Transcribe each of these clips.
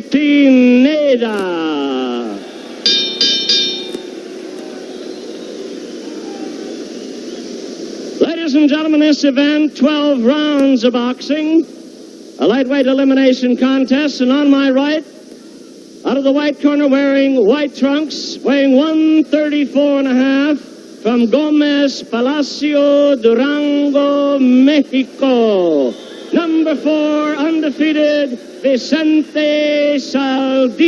Tury Pineda. Ladies and gentlemen, this event, 12 rounds of boxing, a lightweight elimination contest, and on my right, out of the white corner wearing white trunks, weighing 134 and a half, from Gomez Palacio, Durango, Mexico, number 4, undefeated, Vicente Saldivar.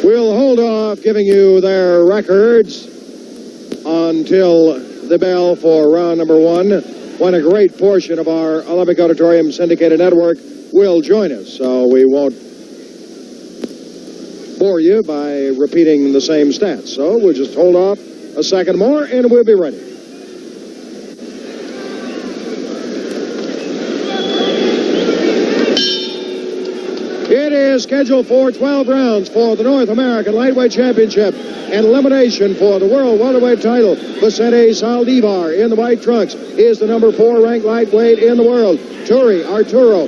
We'll hold off giving you their records until the bell for round number 1, when a great portion of our Olympic Auditorium syndicated network will join us. So we won't bore you by repeating the same stats. So we'll just hold off a second more and we'll be ready. It is scheduled for 12 rounds for the North American Lightweight Championship and elimination for the World Welterweight title. Vicente Saldivar in the white trunks is the number 4 ranked lightweight in the world. Arturo,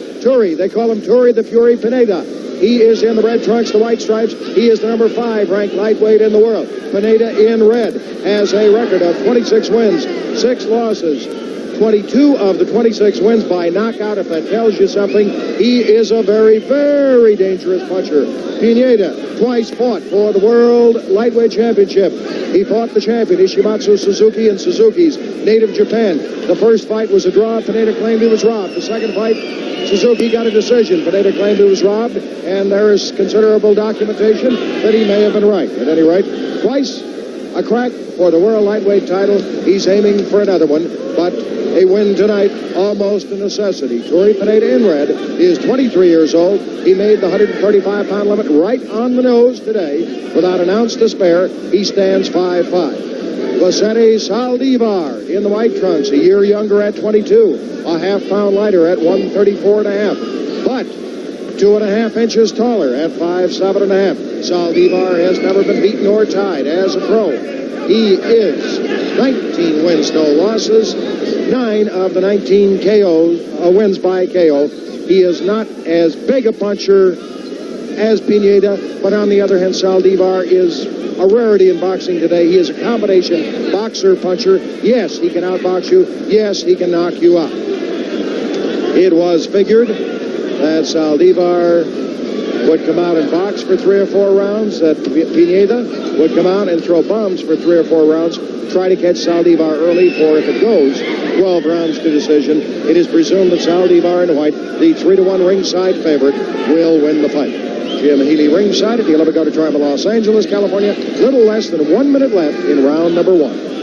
they call him Tury the Fury Pineda. He is in the red trunks, the white stripes. He is the number 5 ranked lightweight in the world. Pineda in red has a record of 26 wins, 6 losses. 22 of the 26 wins by knockout. If that tells you something, he is a very, very dangerous puncher. Pineda twice fought for the World Lightweight Championship. He fought the champion, Ishimatsu Suzuki, in Suzuki's native Japan. The first fight was a draw. Pineda claimed he was robbed. The second fight, Suzuki got a decision. Pineda claimed he was robbed, and there is considerable documentation that he may have been right. At any rate, twice a crack for the World Lightweight title. He's aiming for another one, but a win tonight, almost a necessity. Tury Pineda in red is 23 years old. He made the 135-pound limit right on the nose today. Without an ounce to spare, he stands 5'5". Vicente Saldivar in the white trunks, a year younger at 22, a half-pound lighter at 134 and a half, but 2.5 inches taller at 5'7 and a half. Saldivar has never been beaten or tied as a pro. He is 19 wins, no losses, 9 of the 19 wins by KO. He is not as big a puncher as Pineda, but on the other hand, Saldivar is a rarity in boxing today. He is a combination boxer-puncher. Yes, he can outbox you. Yes, he can knock you out. It was figured that Saldivar would come out and box for 3 or 4 rounds, that Pineda would come out and throw bombs for 3 or 4 rounds, try to catch Saldivar early, for if it goes 12 rounds to decision, it is presumed that Saldivar in white, the 3-1 ringside favorite, will win the fight. Jim Healy ringside at the Olympic Auditorium of Los Angeles, California. Little less than 1 minute left in round number 1.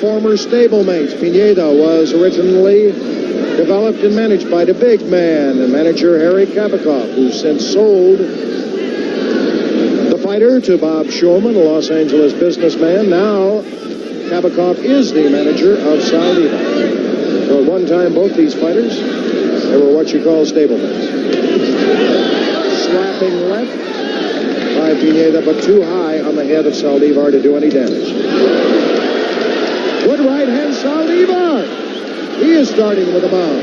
Former stablemates. Pineda was originally developed and managed by the big man, the manager Harry Kabakov, who since sold the fighter to Bob Shulman, a Los Angeles businessman. Now Kabakov is the manager of Saldivar. So at one time, both these fighters, they were what you call stablemates. Slapping left by Pineda, but too high on the head of Saldivar to do any damage. Good right hand, Saldivar. He is starting with a bomb.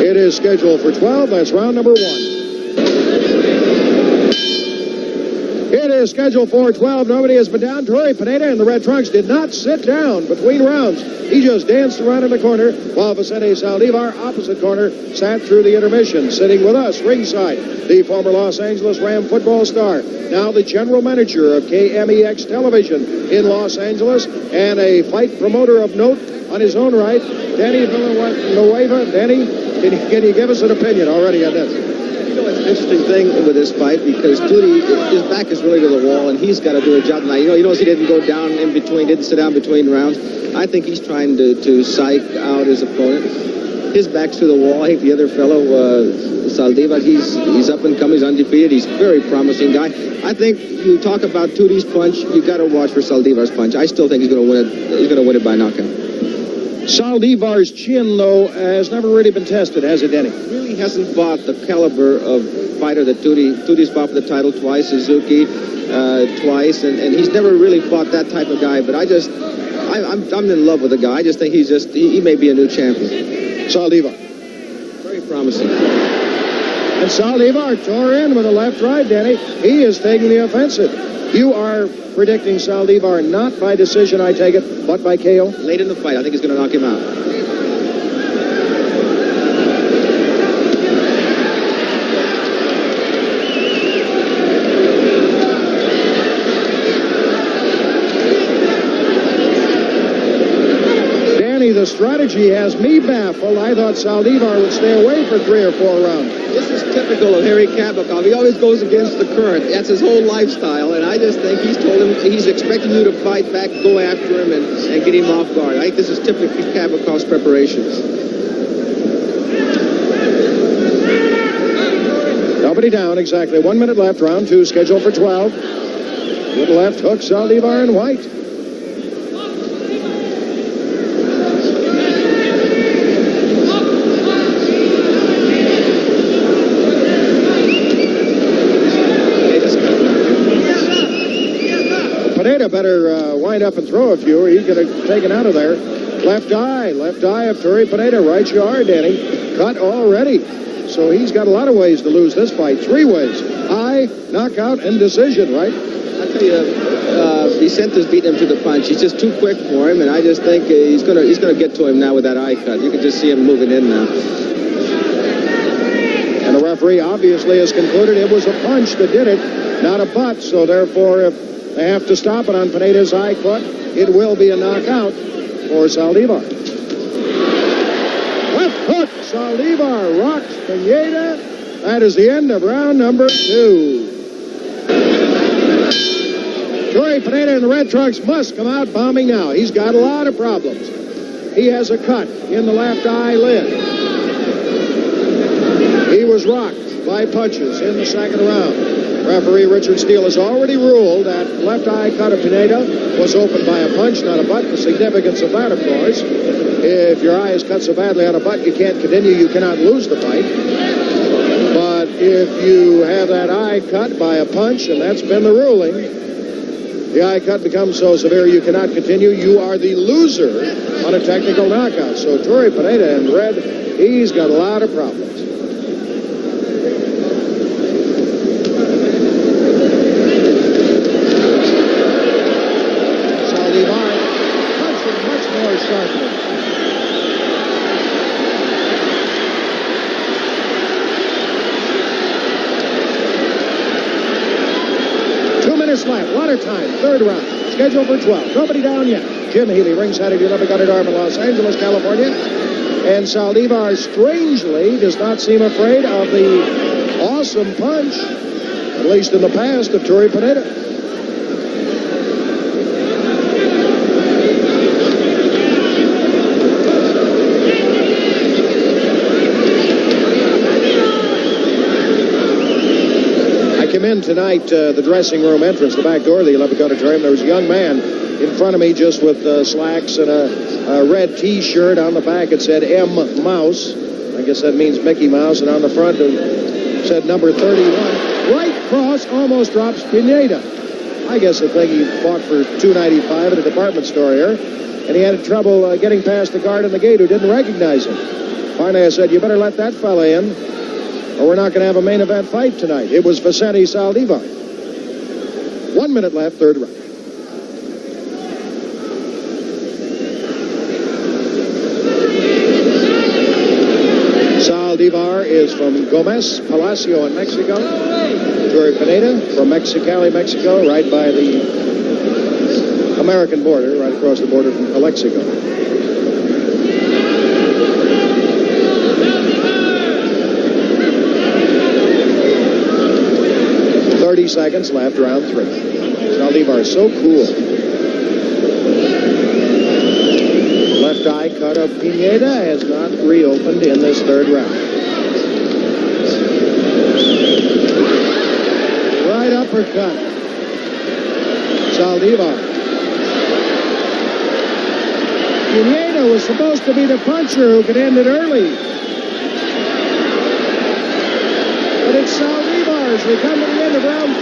It is scheduled for 12. That's round number 1. It is scheduled for 12. Nobody has been down. Tury Pineda in the red trunks did not sit down between rounds. He just danced around in the corner, while Vicente Saldivar, opposite corner, sat through the intermission. Sitting with us, ringside, the former Los Angeles Ram football star, now the general manager of KMEX Television in Los Angeles, and a fight promoter of note on his own right, Danny Villanueva. Danny, can you give us an opinion already on this? You know, it's an interesting thing with this fight because Tury, his back is really to the wall, and he's got to do a job tonight. You know, he knows he didn't go down in between, didn't sit down between rounds. I think he's trying to psych out his opponent. His back's to the wall. I think the other fellow, Saldivar, he's up and coming. He's undefeated. He's a very promising guy. I think you talk about Tury's punch, you got to watch for Saldivar's punch. I still think he's going to win it. He's going to win it by knockout. Saldivar's chin, though, has never really been tested, has it, Denny? Really hasn't fought the caliber of fighter that Tury's fought for the title twice, Suzuki twice, and he's never really fought that type of guy. But I'm in love with the guy. I just think he may be a new champion. Saldivar. Very promising. And Saldivar tore in with a left-right, Denny. He is taking the offensive. You are predicting Saldivar not by decision, I take it, but by KO? Late in the fight, I think he's going to knock him out. The strategy has me baffled. I thought Saldivar would stay away for 3 or 4 rounds. This is typical of Harry Kabakov. He always goes against the current. That's his whole lifestyle, and I just think he's told him he's expecting you to fight back, go after him, and get him off guard. I think this is typically Kabakov's preparations. Nobody down, exactly 1 minute left, round 2, scheduled for 12. With left hook, Saldivar in white. Pineda better wind up and throw a few, or he's going to take it out of there. Left eye of Tury Pineda. Right you are, Danny. Cut already. So he's got a lot of ways to lose this fight. 3 ways. Eye, knockout, and decision, right? I tell you, Vicente's beating him to the punch. He's just too quick for him, and I just think he's gonna get to him now with that eye cut. You can just see him moving in now. And the referee obviously has concluded it was a punch that did it, not a butt. So therefore, if they have to stop it on Pineda's eye cut, it will be a knockout for Saldivar. Left hook, Saldivar rocks Pineda. That is the end of round number 2. Tury Pineda in the red trunks must come out bombing now. He's got a lot of problems. He has a cut in the left eyelid. He was rocked by punches in the second round. Referee Richard Steele has already ruled that left eye cut of Pineda was opened by a punch, not a butt. The significance of that, of course, if your eye is cut so badly on a butt you can't continue, you cannot lose the fight. But if you have that eye cut by a punch, and that's been the ruling, the eye cut becomes so severe you cannot continue, you are the loser on a technical knockout. So Tury Pineda in red, he's got a lot of problems. Sharply. 2 minutes left. Water time. 3rd round. Scheduled for 12. Nobody down yet. Jim Healy, ringside at Olympic Arm in Los Angeles, California. And Saldivar, strangely, does not seem afraid of the awesome punch, at least in the past, of Tury Pineda. In tonight, the dressing room entrance, the back door of the Olympic Auditorium, there was a young man in front of me just with slacks and a red T-shirt. On the back it said M. Mouse. I guess that means Mickey Mouse. And on the front it said number 31. Right cross almost drops Pineda. I guess the thing he bought for $2.95 at a department store here. And he had trouble getting past the guard in the gate who didn't recognize him. Finally I said, you better let that fella in, or we're not going to have a main event fight tonight. It was Vicente Saldivar. 1 minute left, 3rd round. Saldivar is from Gomez Palacio in Mexico. Tury Pineda from Mexicali, Mexico, right by the American border, right across the border from Calexico. 30 seconds left, round 3. Saldivar is so cool. Left eye cut of Pineda has not reopened in this 3rd round. Right uppercut. Saldivar. Pineda was supposed to be the puncher who could end it early. But it's Saldivar as we come to the end of round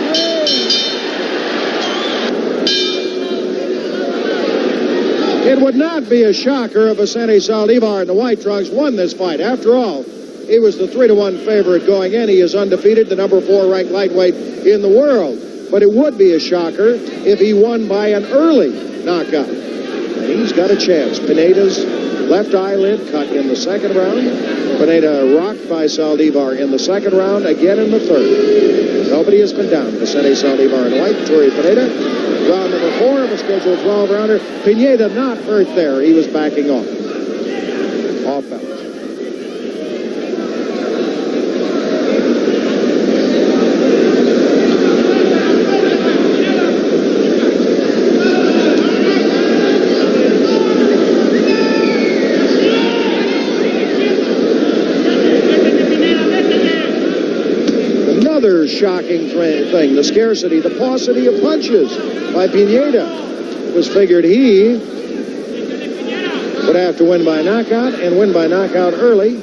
3. It would not be a shocker if Vicente Saldivar in the white trunks won this fight. After all, he was the 3-1 favorite going in. He is undefeated, the number 4 ranked lightweight in the world. But it would be a shocker if he won by an early knockout. And he's got a chance. Pineda's left eyelid cut in the second round. Pineda rocked by Saldivar in the second round, again in the third. Nobody has been down. Vicente Saldivar in the white, Tury Pineda. Round number 4 of a scheduled 12-rounder. Pineda not hurt there. He was backing off. Off balance. Another shocking thing, the scarcity, the paucity of punches by Pineda. It was figured he would have to win by knockout and win by knockout early.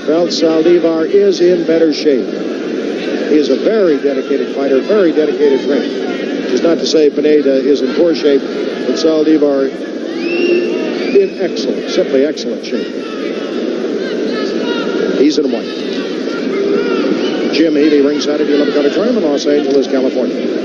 Felt Saldivar is in better shape. He is a very dedicated fighter, very dedicated trainer. Which is not to say Pineda is in poor shape, but Saldivar in excellent, simply excellent shape. He's in white. Jim Healy ringside at the Olympic Auditorium in Los Angeles, California.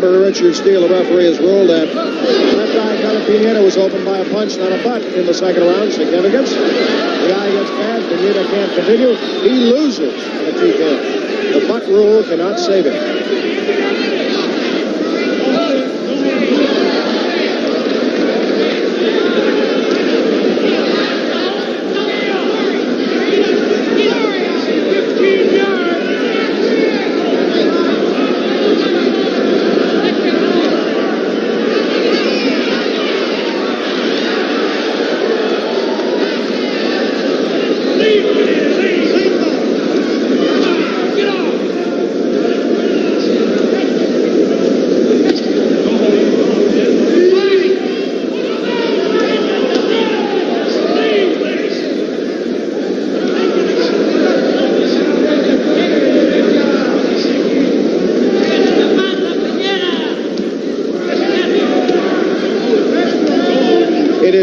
Richard Steele, the referee, has ruled that left eye cut of Pineda was opened by a punch, not a butt, in the second round. Significance. The eye gets bad. Pineda can't continue. He loses in a TKO. The butt rule cannot save him.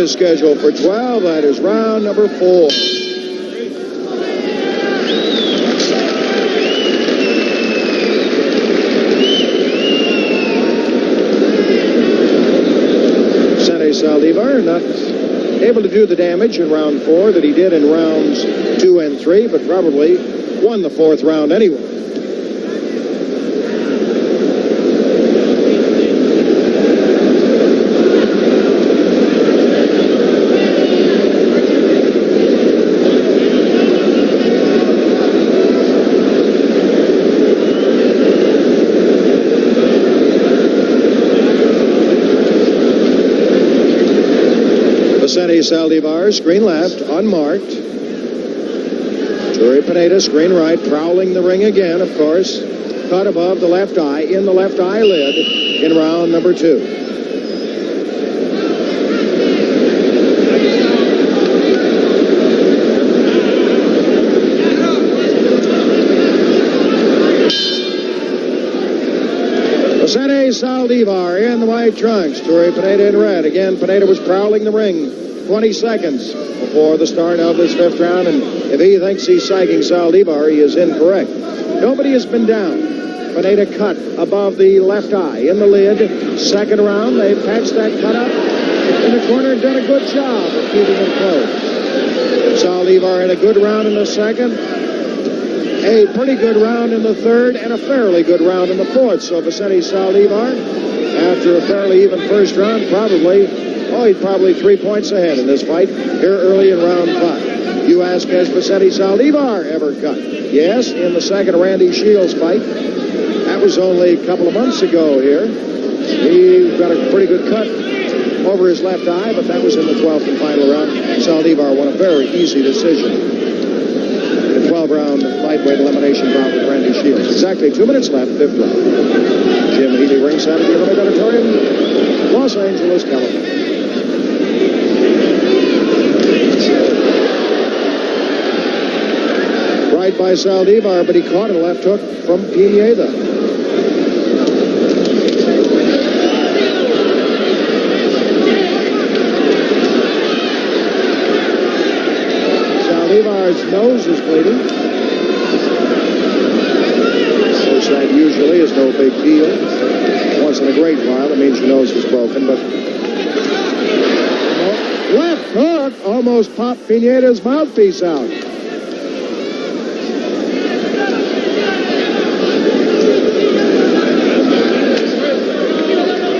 Scheduled for 12. That is round number 4. Vicente Saldivar not able to do the damage in round 4 that he did in rounds 2 and 3, but probably won the 4th round anyway. Vicente Saldivar, screen left, unmarked. Tury Pineda, screen right, prowling the ring again, of course. Cut above the left eye, in the left eyelid in round number 2. Vicente Saldivar in the white trunks. Tury Pineda in red. Again, Pineda was prowling the ring 20 seconds before the start of this 5th round, and if he thinks he's psyching Saldivar, he is incorrect. Nobody has been down. Pineda cut above the left eye in the lid. Second round, they patched that cut up in the corner and done a good job of keeping it closed. Saldivar had a good round in the second, a pretty good round in the third, and a fairly good round in the fourth. So Vicente Saldivar, after a fairly even first round, he's probably 3 points ahead in this fight here early in round 5. You ask, has Vicente Saldivar ever cut? Yes, in the second Randy Shields fight. That was only a couple of months ago here. He got a pretty good cut over his left eye, but that was in the 12th and final round. Saldivar won a very easy decision. The 12-round lightweight elimination bout with Randy Shields. Exactly 2 minutes left, 5th round. Jim Healy ringside at the Olympic Auditorium, Los Angeles, California. Right by Saldivar, but he caught a left hook from Pineda. Saldivar's nose is bleeding. Of course, that usually is no big deal. Once in a great while, it means your nose is broken, but... Left hook almost popped Pineda's mouthpiece out.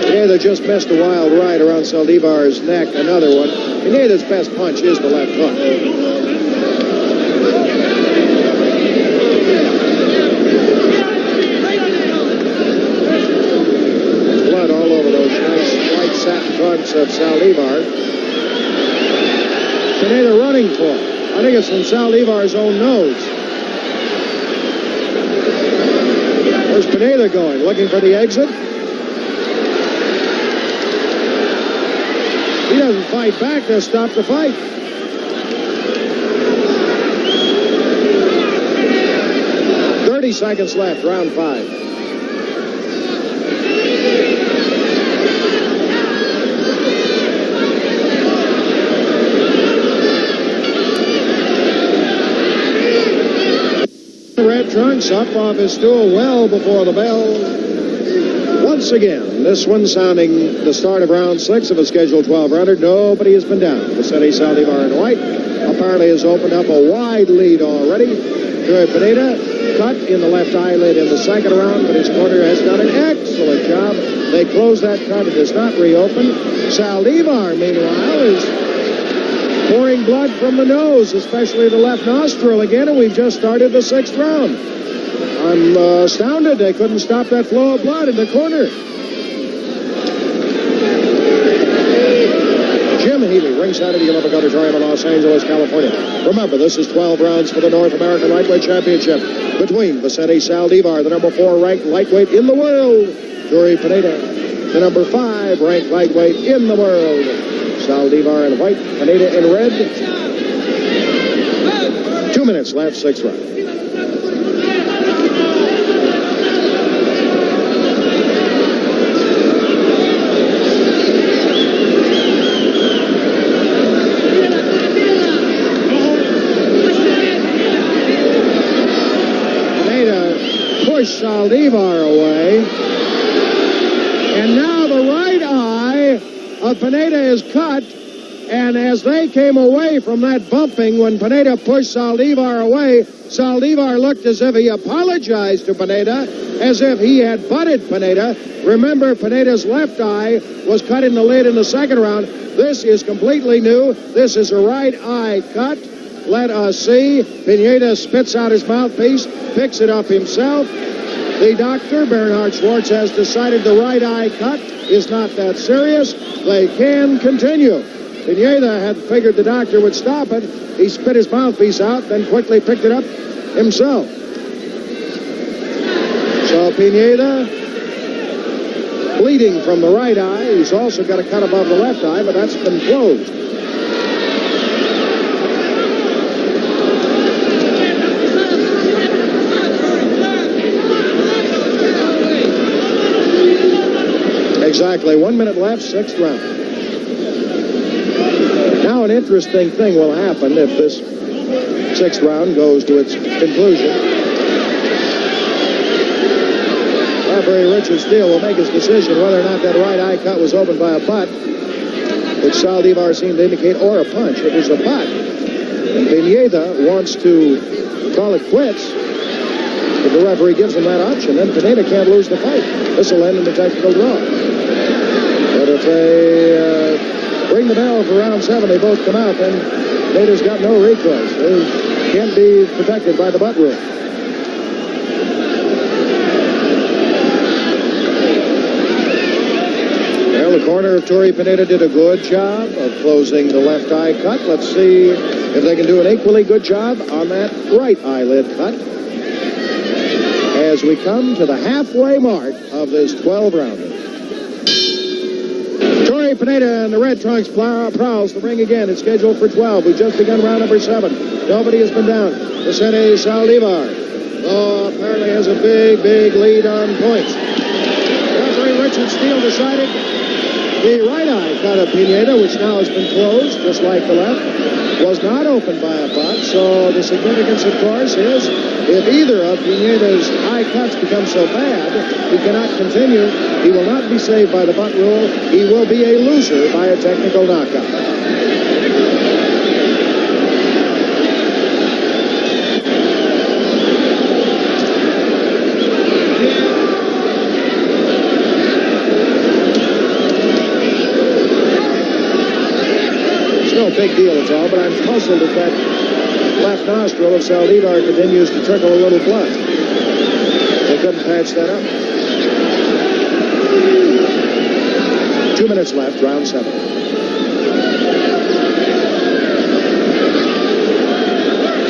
Pineda just missed a wild right around Saldivar's neck. Another one. Pineda's best punch is the left hook. Blood all over those nice white satin trunks of Saldivar. Pineda running for it. I think it's from Saldivar's own nose. Where's Pineda going? Looking for the exit? He doesn't fight back. They'll stop the fight. Seconds left, round 5. The red trunks up off his stool well before the bell. Once again, this one sounding the start of round 6 of a scheduled 12-rounder. Nobody has been down. Vicente Saldivar in white apparently has opened up a wide lead already. Tury Pineda cut in the left eyelid in the second round, but his corner has done an excellent job. They close that cut. It does not reopen. Saldivar, meanwhile, is pouring blood from the nose, especially the left nostril again, and we've just started the 6th round. I'm astounded they couldn't stop that flow of blood in the corner. Jim Healy, ringside of the Olympic Auditorium in Los Angeles, California. Remember, this is 12 rounds for the North American Lightweight Championship between Vicente Saldivar, the number 4 ranked lightweight in the world, Tury Pineda, the number 5 ranked lightweight in the world. Saldivar in white, Pineda in red. 2 minutes left, 6th round. Saldivar away, and now the right eye of Pineda is cut, and as they came away from that bumping when Pineda pushed Saldivar away, Saldivar looked as if he apologized to Pineda, as if he had butted Pineda. Remember, Pineda's left eye was cut in the lid in the second round. This is completely new. This is a right eye cut. Let us see. Pineda spits out his mouthpiece, picks it up himself. The doctor, Bernhard Schwartz, has decided the right eye cut is not that serious. They can continue. Pineda had figured the doctor would stop it. He spit his mouthpiece out, then quickly picked it up himself. So Pineda, bleeding from the right eye. He's also got a cut above the left eye, but that's been closed. Exactly 1 minute left, 6th round. Now an interesting thing will happen if this 6th round goes to its conclusion. Referee Richard Steele will make his decision whether or not that right eye cut was opened by a butt, which Saldivar seemed to indicate, or a punch. It was a butt. And Pineda wants to call it quits. If the referee gives him that option, then Pineda can't lose the fight. This will end in the technical draw. But if they ring the bell for round 7, they both come out, then Pineda's got no recourse. They can't be protected by the butt rule. Well, the corner of Tury Pineda did a good job of closing the left eye cut. Let's see if they can do an equally good job on that right eyelid cut as we come to the halfway mark of this 12-rounder. Tury Pineda in the red trunks prowls the ring again. It's scheduled for 12. We've just begun round number 7. Nobody has been down. Vicente Saldivar, apparently has a big, big lead on points. Referee Richard Steele decided the right eye cut of Pineda, which now has been closed, just like the left, was not opened by a butt. So the significance, of course, is if either of Pineda's eye cuts become so bad he cannot continue, he will not be saved by the butt rule. He will be a loser by a technical knockout. No big deal at all, but I'm puzzled at that left nostril of Saldivar continues to trickle a little blood. They couldn't patch that up. 2 minutes left, round 7.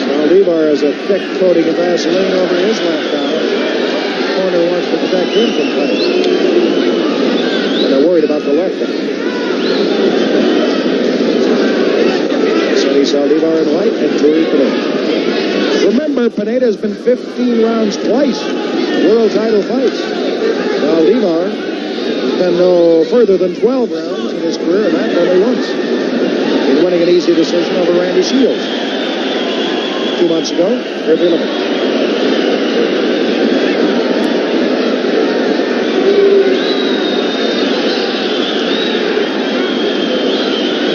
Saldivar has a thick coating of Vaseline over his left eye. The corner wants to protect him from play. And they're worried about the left eye. Saldivar in white and Tury Pineda. Remember, Pineda has been 15 rounds twice in world title fights. Saldivar has been no further than 12 rounds in his career, and that only once. He's winning an easy decision over Randy Shields 2 months ago. They're the limit.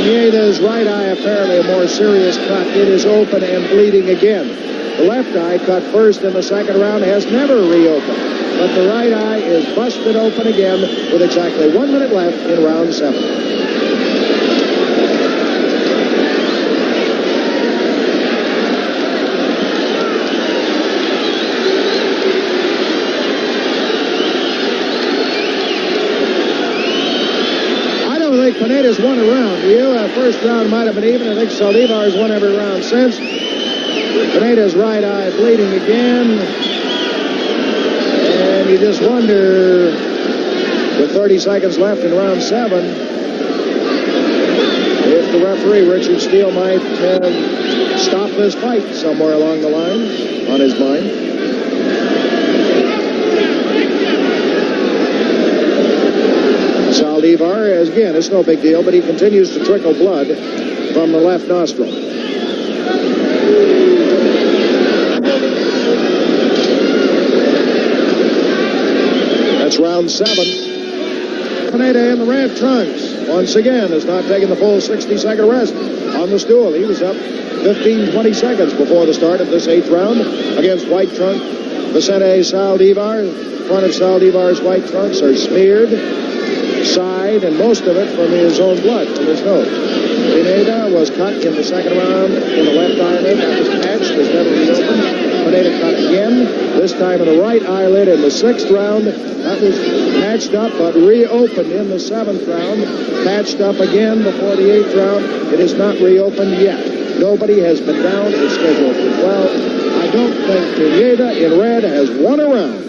Pineda's right eye apparently a more serious cut. It is open and bleeding again. The left eye, cut first in the second round, has never reopened. But the right eye is busted open again with exactly 1 minute left in round 7. Pineda's won a round. Do you? First round might have been even. I think Saldivar has won every round since. Pineda's right eye bleeding again. And you just wonder, with 30 seconds left in round 7, if the referee, Richard Steele, might stop this fight somewhere along the line on his mind. Saldivar, again, it's no big deal, but he continues to trickle blood from the left nostril. That's round 7. Pineda in the red trunks, once again, has not taken the full 60-second rest on the stool. He was up 15-20 seconds before the start of this 8th round against white trunk Vicente Saldivar. Front of Saldivar's white trunks are smeared, side, and most of it from his own blood, from his nose. Pineda was cut in the second round in the left eyelid. That was patched, was never reopened. Pineda cut again, this time in the right eyelid in the 6th round. That was patched up but reopened in the 7th round. Patched up again before the 8th round. It is not reopened yet. Nobody has been down. It's scheduled for 12. I don't think Pineda in red has won a round.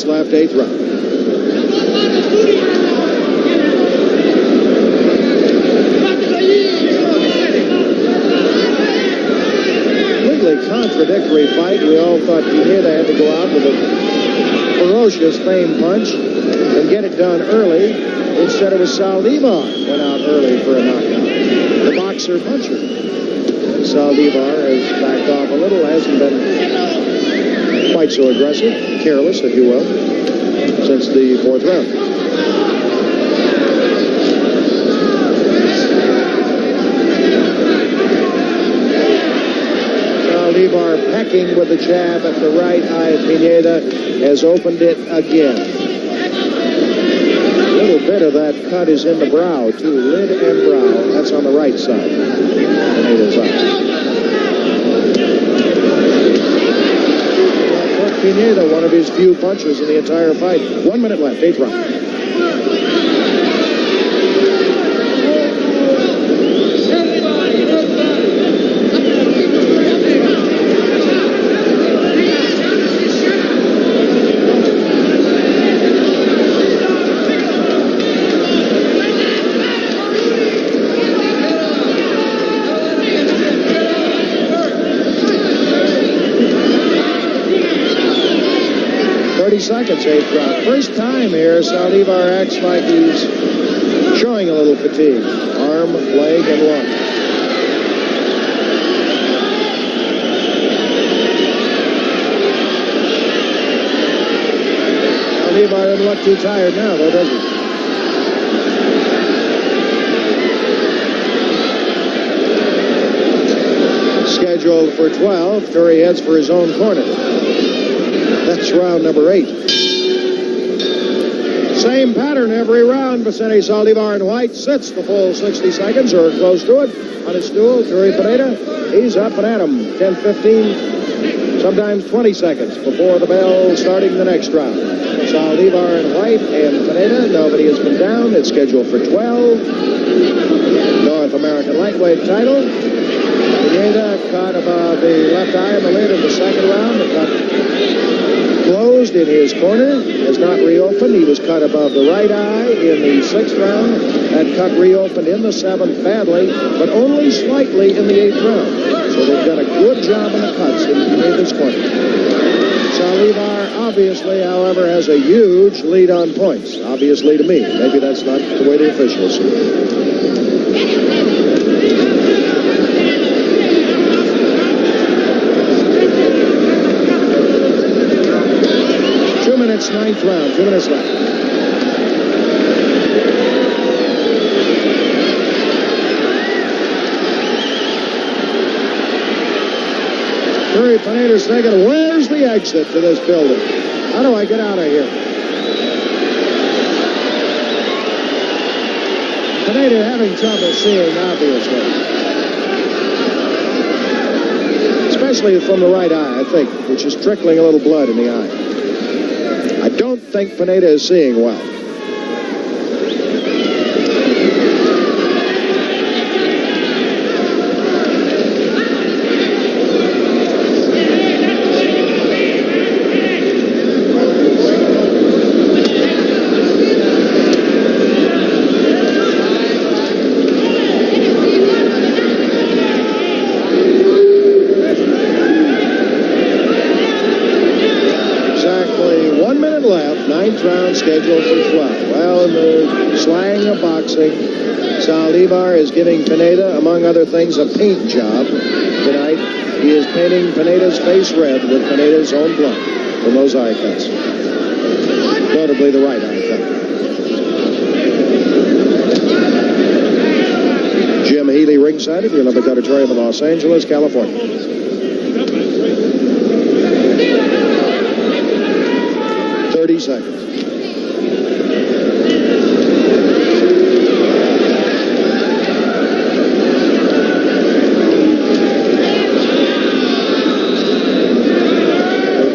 Left, 8th round. Completely contradictory fight. We all thought Pineda had to go out with a ferocious fame punch and get it done early. Instead, it was Saldivar went out early for a knockout. The boxer puncher. Saldivar has backed off a little, hasn't been quite so aggressive, careless, if you will, since the 4th round. striking with the jab at the right eye. Pineda has opened it again. A little bit of that cut is in the brow, too. Lid and brow. That's on the right side. Pineda's eye. Pineda, one of his few punches in the entire fight. 1 minute left, 8th round. Seconds, 8th round. First time here, Saldivar acts like he's showing a little fatigue. Arm, leg, and lung. Saldivar doesn't look too tired now, though, does he? Scheduled for 12, Tury heads for his own corner. That's round number 8. Same pattern every round. Vicente Saldivar in white sits the full 60 seconds or close to it on his stool. Tury Pineda, he's up and at him. 10, 15, sometimes 20 seconds before the bell starting the next round. Saldivar in white and Pineda, nobody has been down. It's scheduled for 12. North American lightweight title. Pineda caught above the left eye in the lid of the second round. The cut closed in his corner, has not reopened. He was cut above the right eye in the 6th round. That cut reopened in the 7th badly, but only slightly in the 8th round. So they've done a good job in the cuts in Pineda's corner. Saldivar obviously, however, has a huge lead on points. Obviously to me. Maybe that's not the way the officials see it. 2 minutes, 9th round. 2 minutes left. Tury Pineda's thinking, where's the exit to this building? How do I get out of here? Pineda having trouble seeing, obviously. Especially from the right eye, I think, which is trickling a little blood in the eye. I don't think Pineda is seeing well. Round scheduled for 12. Well, in the slang of boxing, Saldivar is giving Pineda, among other things, a paint job tonight. He is painting Pineda's face red with Pineda's own blood from those eye cuts. Notably the right eye cut. Jim Healy ringside at the Olympic Auditorium in Los Angeles, California. 30 seconds.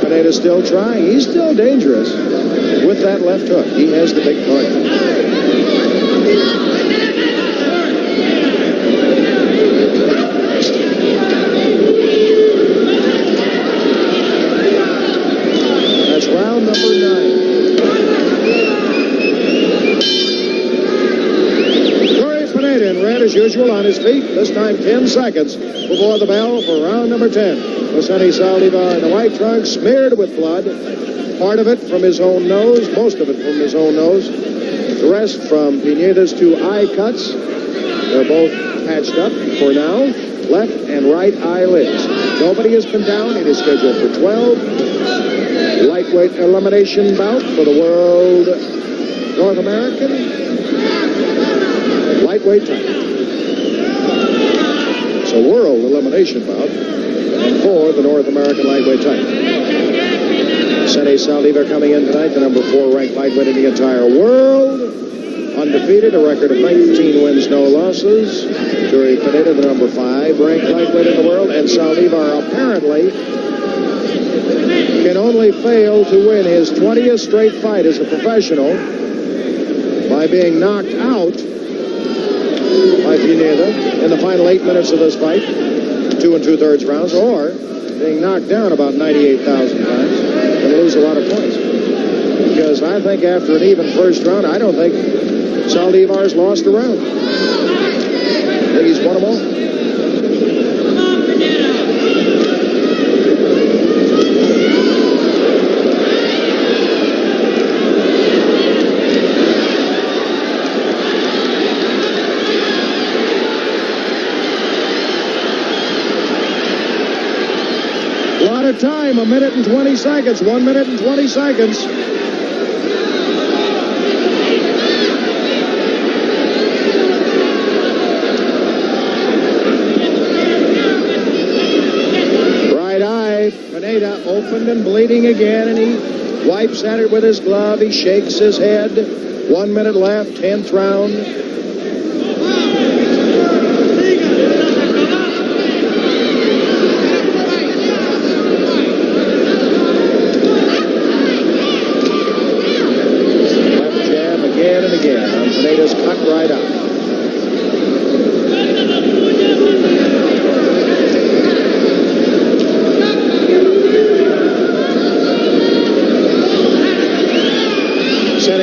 Pineda's still trying. He's still dangerous with that left hook. He has the big target. That's round number 9. In red as usual on his feet. This time 10 seconds before the bell for round number 10. Vicente Saldivar in the white trunks, smeared with blood. Part of it from his own nose, most of it from his own nose. The rest from Pineda's 2 eye cuts. They're both patched up for now. Left and right eyelids. Nobody has been down. It is scheduled for 12. Lightweight elimination bout for the world North American lightweight title. It's a world elimination bout. And for the North American lightweight title. Vicente Saldivar coming in tonight, the number 4 ranked lightweight in the entire world. Undefeated, a record of 19 wins, no losses. Tury Pineda, the number 5 ranked lightweight in the world. And Saldivar apparently can only fail to win his 20th straight fight as a professional by being knocked out by Pineda in the final 8 minutes of this fight, 2 2/3 rounds, or being knocked down about 98,000 times and lose a lot of points. Because I think after an even first round, I don't think Saldivar's lost a round. I think he's won them all. Time, 1 minute and 20 seconds. 1 minute and 20 seconds. Right eye, Pineda opened and bleeding again, and he wipes at it with his glove. He shakes his head. 1 minute left, 10th round.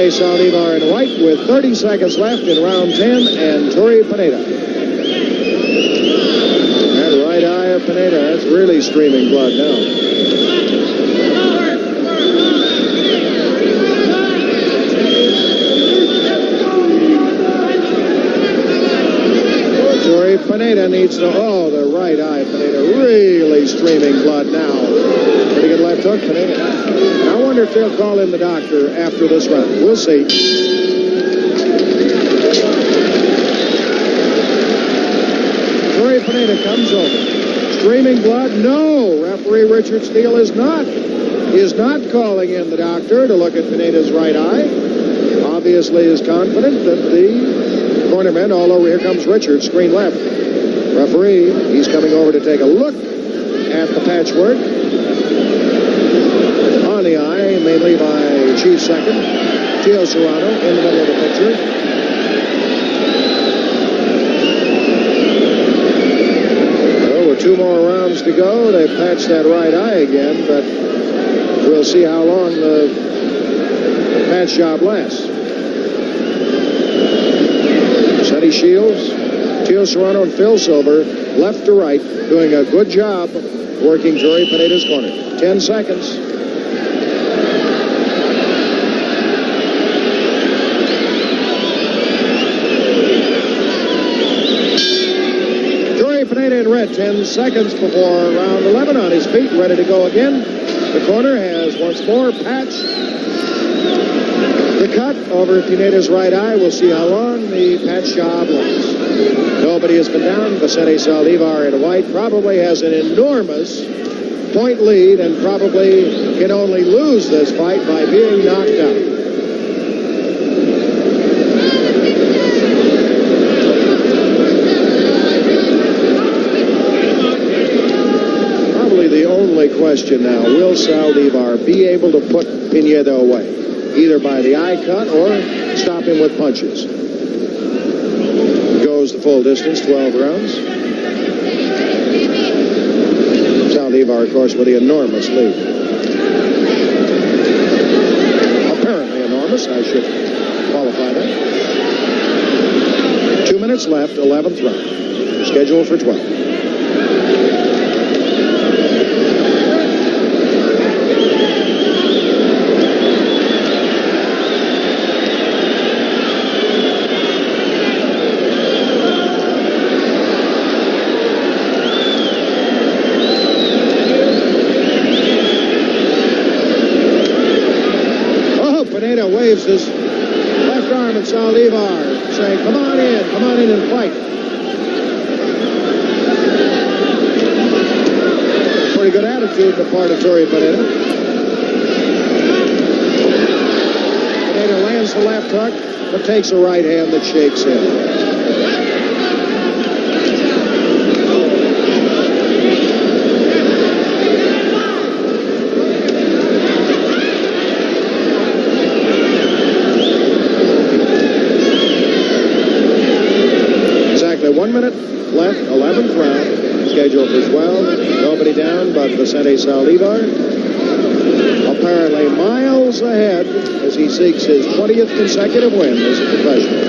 Saldivar in white with 30 seconds left in round 10, and Tury Pineda. That right eye of Pineda, that's really streaming blood now. Tury Pineda needs to, the right eye of Pineda, really streaming blood now. Pretty good left hook, Pineda. I wonder if they'll call in the doctor after this round. We'll see. Tury Pineda comes over. Streaming blood? No. Referee Richard Steele is not calling in the doctor to look at Pineda's right eye. Obviously is confident that the cornerman, although here comes Richard, screen left. Referee, he's coming over to take a look at the patchwork on the eye, mainly by Chief Second, Tio Serrano, in the middle of the picture. Well, with 2 more rounds to go, they patched that right eye again, but we'll see how long the patch job lasts. Sonny Shields, Tio Serrano, and Phil Silver, left to right, doing a good job working Tury Pineda's corner. 10 seconds. Pineda in red, 10 seconds before round 11, on his feet, ready to go again. The corner has once more patched the cut over Pineda's right eye. We'll see how long the patch job lasts. Nobody has been down. Vicente Saldivar in white probably has an enormous point lead and probably can only lose this fight by being knocked out. Question now, will Saldivar be able to put Pineda away, either by the eye cut or stop him with punches? Goes the full distance, 12 rounds. Saldivar, of course, with the enormous lead. Apparently enormous, I should qualify that. 2 minutes left, 11th round. Scheduled for 12. Waves his left arm at Saldivar, saying, come on in and fight. pretty good attitude on the part of Tury Pineda. Pineda lands the left hook, but takes a right hand that shakes him. Exactly 1 minute left, 11th round. Scheduled for 12. Nobody down but Vicente Saldivar. Apparently miles ahead as he seeks his 20th consecutive win as a professional.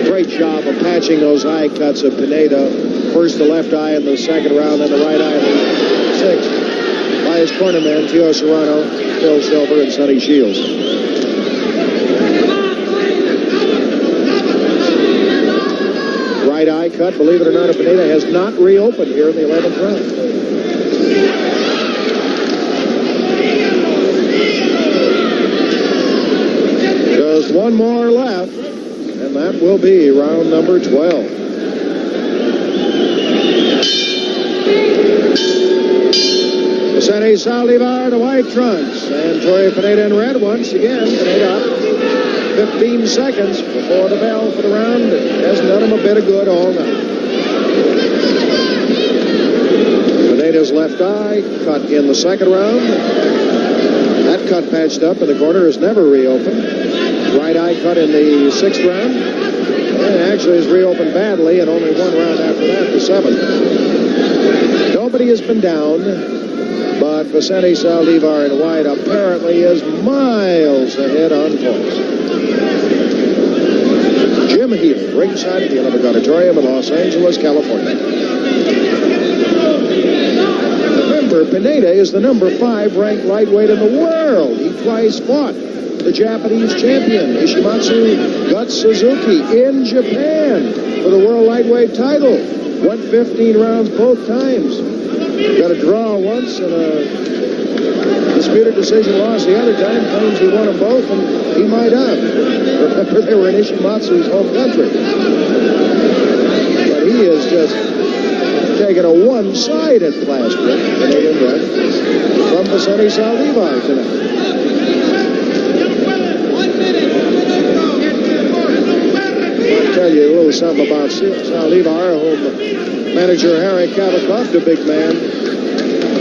Great job of patching those eye cuts of Pineda. First the left eye in the second round, then the right eye in the sixth. By his cornerman, Tio Serrano, Phil Silver, and Sonny Shields. Right eye cut, believe it or not, Pineda has not reopened here in the 11th round. Just one more left, and that will be round number 12. Vicente Saldivar, the white trunks, and Tury Pineda in red once again. Pineda up 15 seconds before the bell for the round. Hasn't done him a bit of good all night. Pineda's left eye cut in the second round. That cut patched up in the corner is never reopened. Right eye cut in the sixth round. And actually is reopened badly, and only one round after that, the seventh. Nobody has been down. But Vicente Saldivar in white apparently is miles ahead on points. Jim Healy, ringside at the Olympic Auditorium in Los Angeles, California. Remember, Pineda is the number 5 ranked lightweight in the world. He twice fought the Japanese champion, Ishimatsu Guts Suzuki, in Japan for the world lightweight title. Won 15 rounds both times. Got a draw once and a disputed decision loss the other time. Claims he won them both, and he might have. Remember, they were in Ishimatsu's home country. But he is just taking a one-sided plastering Canadian run from Vicente Saldivar tonight. I'll tell you a little something about Saldivar, whom manager Harry Kabakov, the big man,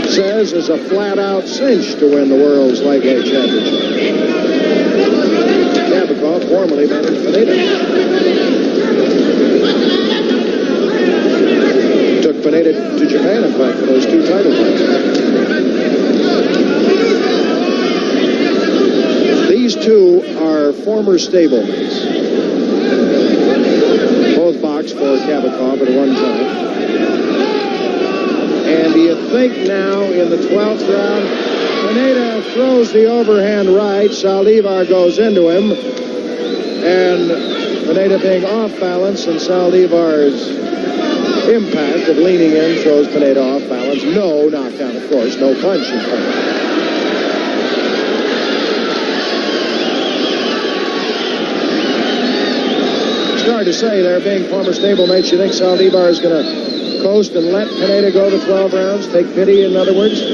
says is a flat-out cinch to win the world's lightweight championship. Kabakov formerly managed Pineda. Took Pineda to Japan, in fact, for those 2 title fights. These two are former stablemates. Both boxed for Kabakov at one time. And do you think now in the 12th round, Pineda throws the overhand right, Saldivar goes into him, and Pineda being off balance, and Saldivar's impact of leaning in throws Pineda off balance. No knockdown, of course, no punch in front. It's hard to say, they're being former stablemates. You think Saldivar is going to coast and let Pineda go to 12 rounds? Take pity, in other words? I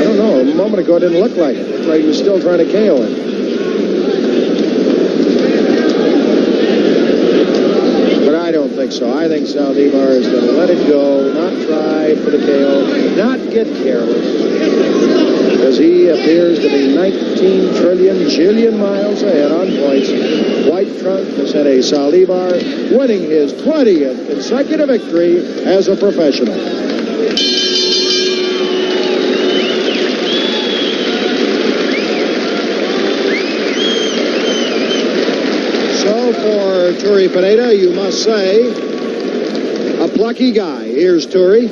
don't know. A moment ago, it didn't look like it. It looked like he was still trying to KO him. But I don't think so. I think Saldivar is going to let it go, not try for the KO, not get careless, as he appears to be 19 trillion miles ahead on points. White trunk, Vicente Saldivar, winning his 20th consecutive victory as a professional. So for Tury Pineda, you must say, a plucky guy. Here's Tury.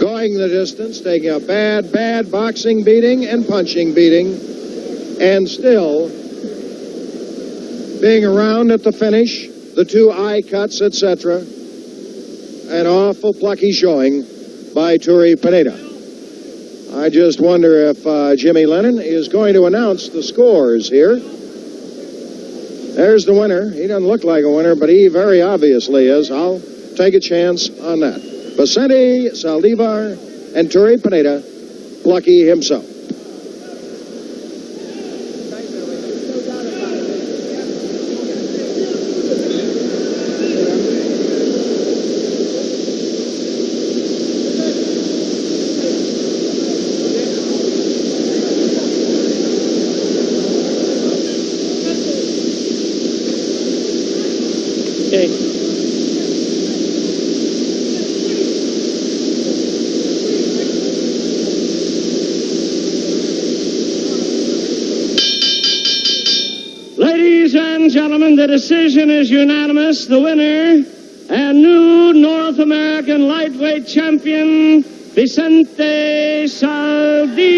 Going the distance, taking a bad boxing beating and punching beating, and still being around at the finish, the 2 eye cuts, etc. An awful plucky showing by Tury Pineda. I just wonder if Jimmy Lennon is going to announce the scores here. There's the winner. He doesn't look like a winner, but he very obviously is. I'll take a chance on that. Vicente Saldivar and Tury Pineda, Plucky himself. Ladies and gentlemen, the decision is unanimous. The winner and new North American lightweight champion, Vicente Saldivar.